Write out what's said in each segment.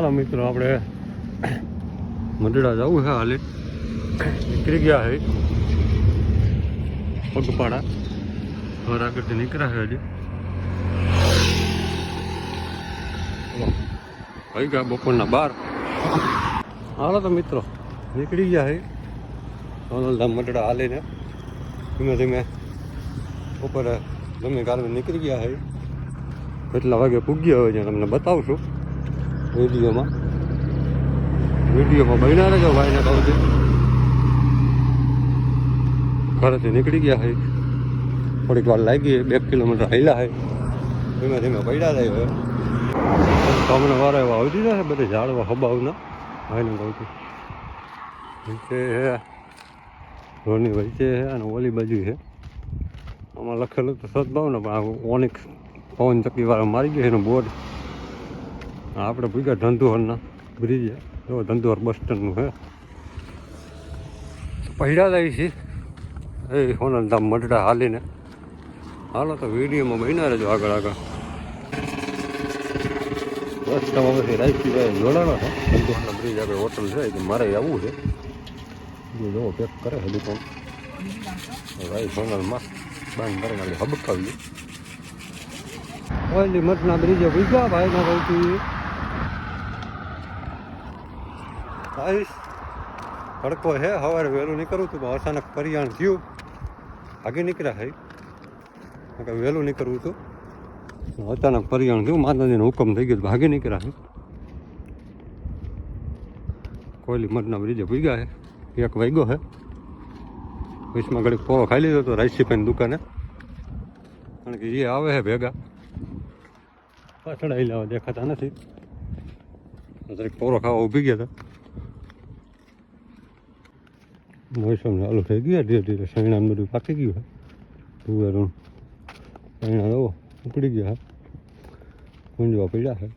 હાલો મિત્રો, આપણે મંડળા જવું છે. હાલે નીકળી ગયા છે પગપાળા. ઘર આગળથી નીકળ્યા છે હજી. ભાઈ ગયા બપોરના 12. હાલો તો મિત્રો, નીકળી ગયા છે સોનલધામ મંડળા હાલીને. ધીમે ધીમે બપોરે ગમે કાલે નીકળી ગયા છે. કેટલા વાગે પૂગ્યા હોય છે તમને બતાવશું વિડીયોમાં બન્યા રહેજો. ભાઈને કહું છું ઘરેથી નીકળી ગયા છે. થોડીક વાર લાગી, 2 કિલોમીટર હાલ્યા છે. ધીમે ધીમે પડ્યા જાય હવે. તમને વાર એવા આવતી જશે બધે ઝાડવા હબાવના. ભાઈને કહું છું નીચે છે રોડની વચ્ચે છે અને ઓલી બાજુ છે. આમાં લખેલું તો સદભાવને પણ આ ઓનિક્સ પવન ચક્કીવાળા મારી ગયો એનું બોર્ડ. આપણે ભૂગ્યા ધંધુહરના બ્રિજ. જો ધંધુહર બસ સ્ટેન્ડનું છે. પહેલા જાય છે એ સોનલધામ મંડળા હાલીને. હાલો તો વિડીયોમાં બન્યા રહેજો આગળ આગળ. રસ્તામાં પછી રાઈસીભાઈ જોડાણો છે. ધંધુહરના બ્રિજ આગળ હોટલ છે કે મારે આવવું છે. જો પેક કરે છે દુકાન. ભાઈ સોનલમાં બાંધ કરે ખાલી હબકાવીએ. ઓલી મઠના બ્રિજે ભૂગ્યા ભાઈના કહું આવીશ. તડકો છે, સવારે વહેલું નીકળવું હતું પણ અચાનક પરિયાણ થયું. આગળ નીકળ્યા છે વહેલું નીકળવું હતું, અચાનક પરિયાણ થયું. માતાજીનો હુકમ થઈ ગયો ભાગી નીકળ્યા છે. કોયલી મઠના બ્રિજે ભૂગ્યા છે. 1 વાગ્યો છે. વીસમાં ઘડીક પોરો ખાઈ લીધો હતો રાઈસીભાઈની દુકાને. કારણ કે એ આવે છે ભેગા. પાછળ આવેલા દેખાતા નથી. દરેક પોરો ખાવા ઊભી ગયા હતા. મોસમ ચાલુ થઈ ગયા ધીરે ધીરે. સૈણા બધું પાકી ગયું છે. તુવેરું સૈણા દો ઉપડી ગયા. કુંજવા પડ્યા છે.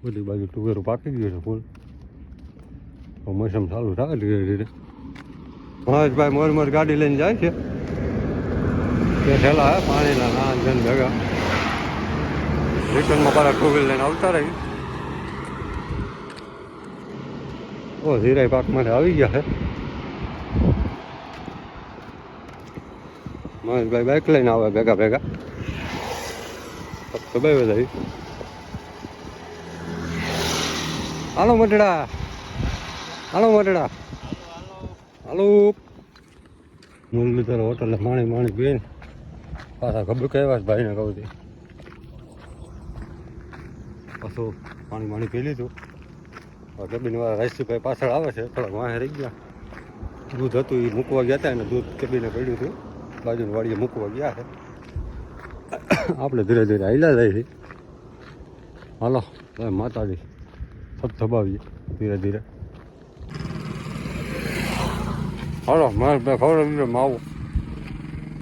બધી બાજુ તુવેરું પાકી ગયું છે ફૂલ. મોસમ ચાલુ થાય ધીરે ધીરે. મહેશભાઈ મોર ગાડી લઈને જાય છે. તે થેલા હે પાણીના નાન જન ભેગા. રિટર્નમાં પાછા 2 વ્હીલ લઈને આવતા રહી. ઓ ઝીરાઈ પાકમાંથી આવી ગયા છે. મહેશભાઈ બાઇક લઈને આવે ભેગા ભેગા. ફક્ત બે બધા. હાલો મટડા, હાલો મટડા, હાલો. મુરલીધર હોટલે માણી પીને પાછા ખબર કહેવા ભાઈને કહું છું. પાછું પાણી પી લીધું. કેબિનવાળા રાઈસીભાઈ પાછળ આવે છે. થોડાક વાંહે રહી ગયા. દૂધ હતું એ મૂકવા ગયા હતા. એને દૂધ કેબિને પડ્યું હતું. બાજુની વાડીએ મૂકવા ગયા છે. આપણે ધીરે ધીરે હાલ્યા જાય છે. હાલો માતાજી ધબાવીએ ધીરે ધીરે. હાલો મહેશભાઈ ખબર દીધો માવું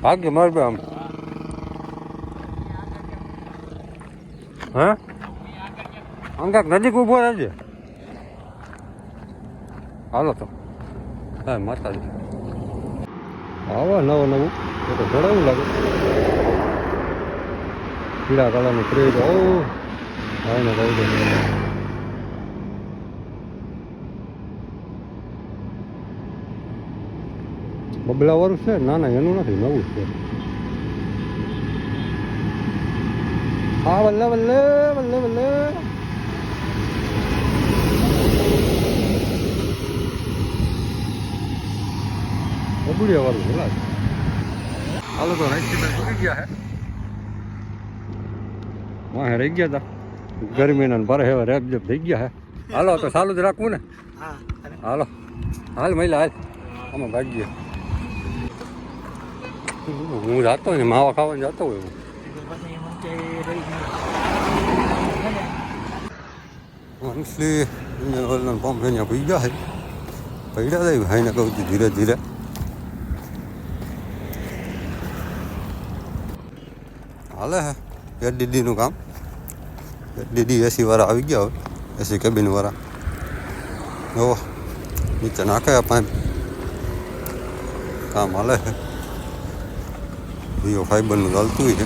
ભાગ્ય મહેશભાઈ. આમ હે આમ કાંક નજીક ઊભો રહેજે. હાલો તો હા માતાજી. આવા નવું તો ઘણાવું લાગે. પીળા કલરનું ફ્રીજ. ઓ ભાઈને કહું છું બબલાવાળું છે. ના ના એનું નથી, નવું છે. હા વલ્લે વલ્લે વલ્લે વલ્લે. બબુડિયા વાળું છે. હાલો તો રાઈસીભાઈ પૂરી ગયા છે. વાંહે રહી ગયા હતા. ગરમીના ભરે હવે રેપજેપ થઈ ગયા છે. હાલો તો ચાલુ જ રાખવું ને. હાલો હાલ મહિલા હાલ. આમાં ભાગીએ. હું જાતો ને માવા ખાવાનું જતો હોય. મોસ્ટલી પંપ અહીંયા પી ગયા છે. પડ્યા જાય ભાઈને કહું છું ધીરે ધીરે. હાલે હે એડીડીનું કામ. એડીડી એસી વાળા આવી ગયા હવે. એસી કેબિન વાળા જો નીચે નાખે પાઇપ. કામ હાલે છે. વિવો ફાઈબરનું ચાલતું છે.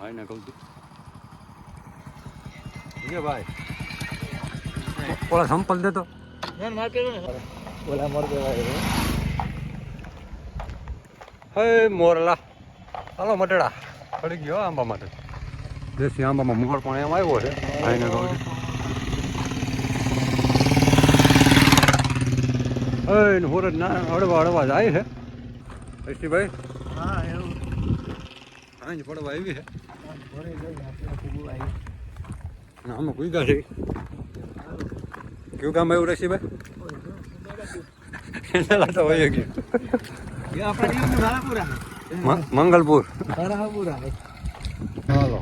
ભાઈ ને કહું છું ભાઈ ઓલા સંપલ દેતો ઓલા મોર કહેવાય હે મોરલા હાલો મટેડા પડી ગયો આંબા માટે દેશી આંબામાં મોર પણ એમ આવ્યો છે ભાઈને કહું છું હોરજ ના હળવા હળવા જાય છે ભાઈ હા એવું હા જ પડવા આવી છે આમાં કોઈ ગા છે કયું કામ આવ્યું રસીભાઈ એના તો હોય ગયું મંગલપુર હાલો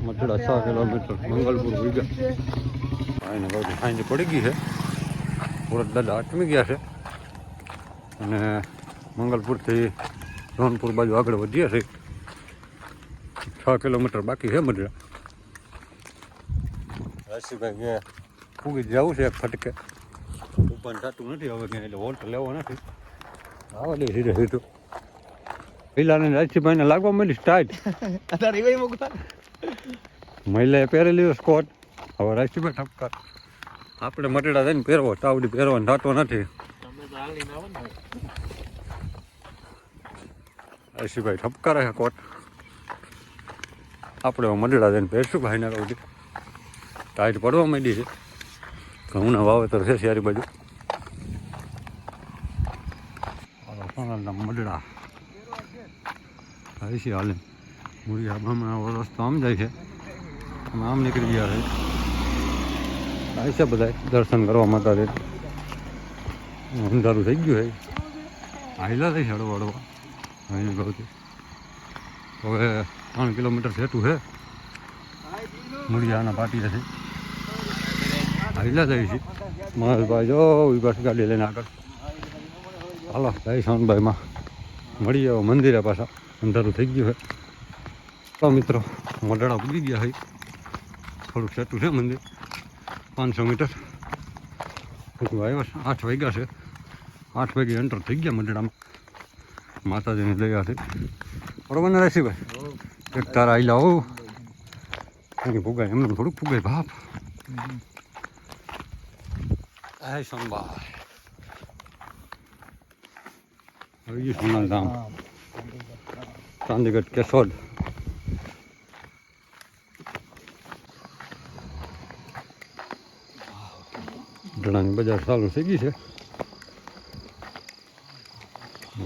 મથડા 6 કિલોમીટર મંગલપુર હોઈ ગયા ભાઈને કહું સાંજે પડી ગઈ છે સુરત દાદા અટમી ગયા છે અને મંગલપુરથી ધોનપુર બાજુ આગળ વધ્યા છે 6 કિલોમીટર બાકી છે મધ્યા રસીભાઈ કે ફૂગી જવું છે એક ફટકે ઉપર થતું નથી હવે ક્યાંય એટલે હોલ્ટ લેવો નથી આવે દે સીધે સીધું પહેલાને રસીભાઈને લાગવા માંડી ટાઈટ મહિલાએ પહેરેલી સ્કોટ હવે રસીભાઈ ઠપકાર આપણે મટેડા થઈને પહેરવો તાવડી પહેરવાનો થતો નથી રસીભાઈ ઠપકારે છે કોટ આપણે મટેડા થઈને પહેરશું ભાઈને કહું ટાઈટ પડવા માંડી છે ઘઉંના વાવેતર છે સારી બાજુ સોનારના મડડા આવી છે હાલે મૂડી આબામાં રસ્તો આમ જાય છે આમ નીકળી ગયા છે આવી છે બધા દર્શન કરવા માતા અંધારું થઈ ગયું છે હાઈલા થઈ હળવા હળવા આવીને કહું હવે 3 કિલોમીટર સેટું છે મૂળિયાના પાટી નથી હાઈલા જાય છે મહેશભાઈ જો એ પાછી ગાડી લઈને આગળ હાલો જય સોનભાઈમાં મળી આવો મંદિરે પાછા અંધારું થઈ ગયું છે તો મિત્રો મડડા પૂરી ગયા છે થોડુંક સેટું છે મંદિર 500 મીટર આવ્યા 8 વાગ્યા છે 8 વાગે એન્ટર થઈ ગયા મંદિરમાં માતાજીની દયાથી બરોબર ને રસીભાઈ એક તારા આઈલા હો એની ફુગાય એમને થોડુંક ફુગાય બાપ હે સોનભાઈ આવી ગયું સોનાલ ધામ ચાંદીગઢ કેશોદ ધણાની બજાર ચાલુ થઈ ગઈ છે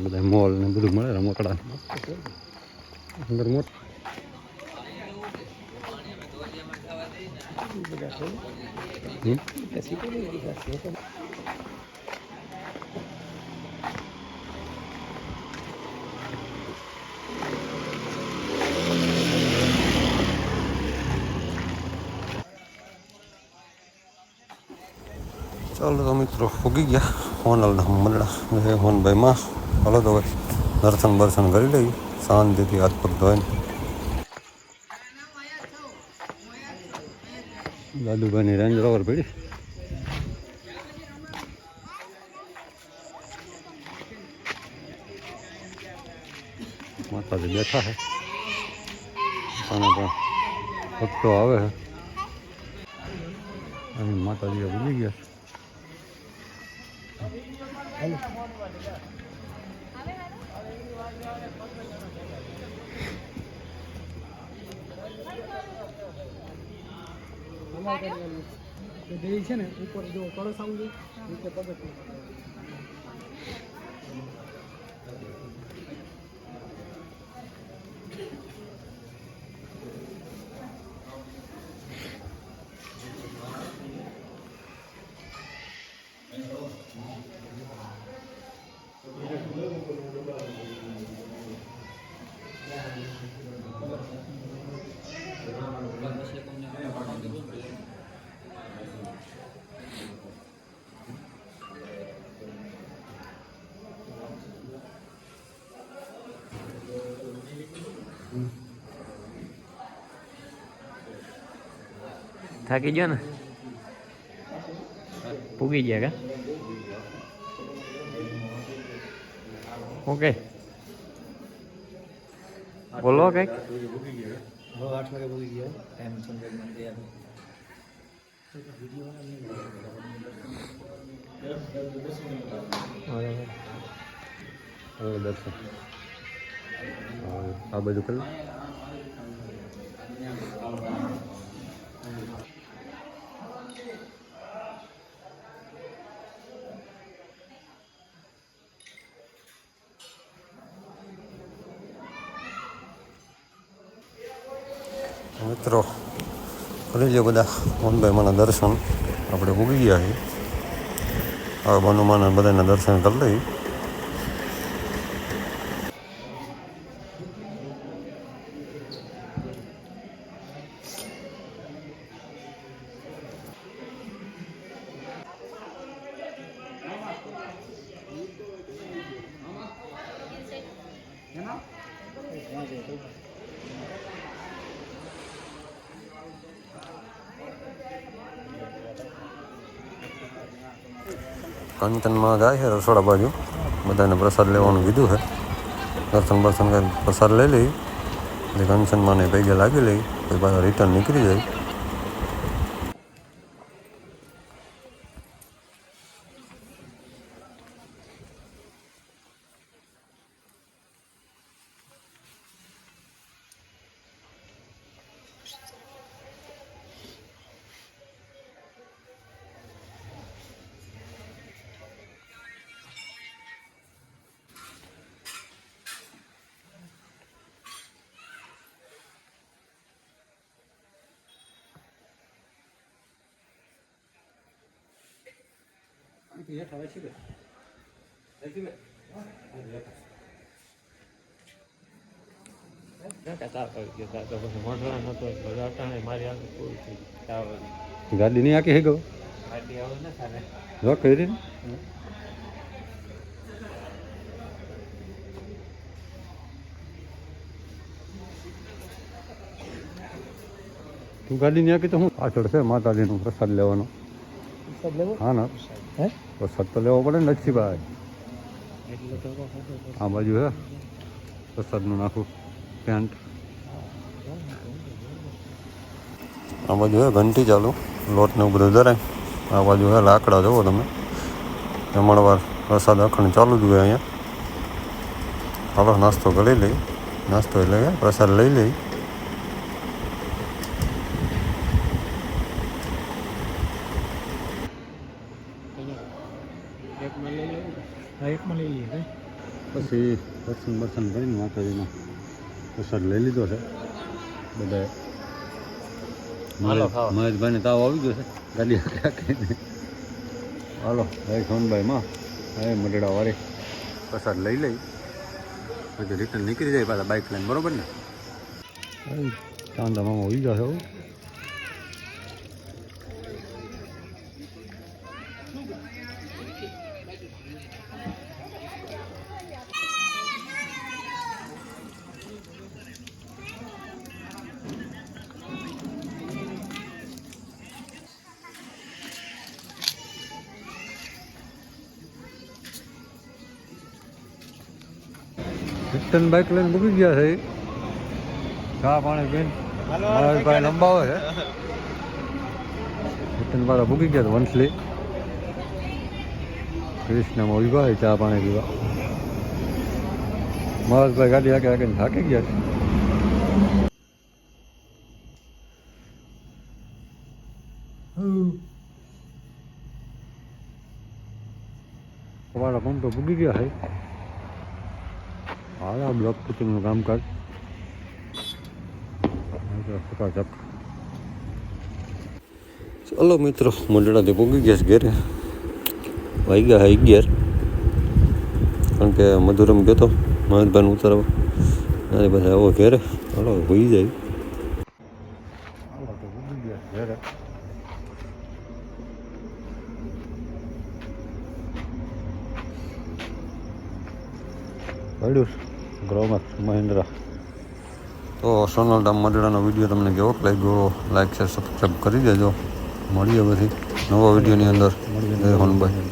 બધા મોલ ને બધું મળે રમકડા અંદર મોટ ચાલો તો મિત્રો ફૂગી ગયા હોનલના મંડળા હોનભાઈમાં ચાલો તો ભાઈ દર્શન બર્શન કરી લઈએ શાંતિથી હાથ પગ ધોઈને દાદુભાઈની રેન્જ રોવર પડી માતાજી બેઠા છે અને પણ ભક્તો આવે છે અને માતાજી ભૂલી ગયા છે ને ઉપર જો કળશ આવું જોઈએ નીચે પગથિયું થાકી ગયો ને પૂગી ગયા કા ઓકે બોલો કંઈક હવે 8 વાગે પૂરી ગયા ટાઈમ સંજોગ મને યાદ દર્શન આ બધું કરું મિત્રો કરી લો બધા મોહનભાઈ દર્શન આપણે ઉગી ગયા છીએ હવે બનુમાના બધાના દર્શન કરી લઈએ કંચનમાં જાય છે રસોડા બાજુ બધાને પ્રસાદ લેવાનું કીધું છે દર્શન બર્શન કરી પ્રસાદ લઈ લઈ એટલે કંચનમાં ને પૈગે લાગી લઈ પછી પાછા રિટર્ન નીકળી જાય ગાડી નહીં આખી હે ગયો કઈ રીતે તું ગાડી નહીં આખી તો હું પાછળ છે માતાજીનો પ્રસાદ લેવાનો હા ના પ્રસાદ તો લેવો પડે ને લક્ષ્મીભાઈ આ બાજુ હે પ્રસાદનું નાખું પેન્ટ આ બાજુ હે ઘંટી ચાલુ લોટ ને બધું ધરાય આ બાજુ હે લાકડા જુઓ તમે જમણવાર પ્રસાદ અખંડ ચાલુ જ હોય અહીંયા હાલો નાસ્તો કરી લઈ નાસ્તો એટલે કે પ્રસાદ લઈ લઈ પછી દર્શન બર્શન કરીને માતાજીનો પ્રસાદ લઈ લીધો છે બધાએ મહેશભાઈને તાવ આવી ગયો છે ગાડી આખીને હાલો ભાઈ સોનભાઈ માં હવે મઢડા વાળી પ્રસાદ લઈ લઈ પછી રિટર્ન નીકળી જાય પાછા બાઇક લઈને બરોબર ને ચાંદા મામા આવી જશે રિટર્ન બાઇક લઈને મૂકી ગયા છે ચા પાણી પીને ભાઈ લંબાવે છે રિટર્ન વાળા મૂકી ગયા હતા વંથલી કૃષ્ણમાં ઉભા હોય ચા પાણી પીવા મહેશભાઈ ગાડી આગે આગે થાકી ગયા છે તમારા પંપ તો મૂકી ગયા છે હાલ આ બ્લોક ફિટિંગનું કામકાજ ચલો મિત્રો મંડળાથી પૂગી ગયા છે ઘેરે વાગ્યા 11 કારણ કે મધુરમ ગયો તો મહેશભાઈને ઉતારવા અને બધા આવો ઘેરે હાલો હોઈ જાય ઘેરે પડ્યું ગ્રોમર મહિન્દ્રા તો સોનલધામ મઢડાનો વિડીયો તમને કેવો લાગ્યો લાઈક શેર સબસ્ક્રાઈબ કરી દેજો મળીએ પછી નવા વિડીયોની અંદર જય હનુમાન.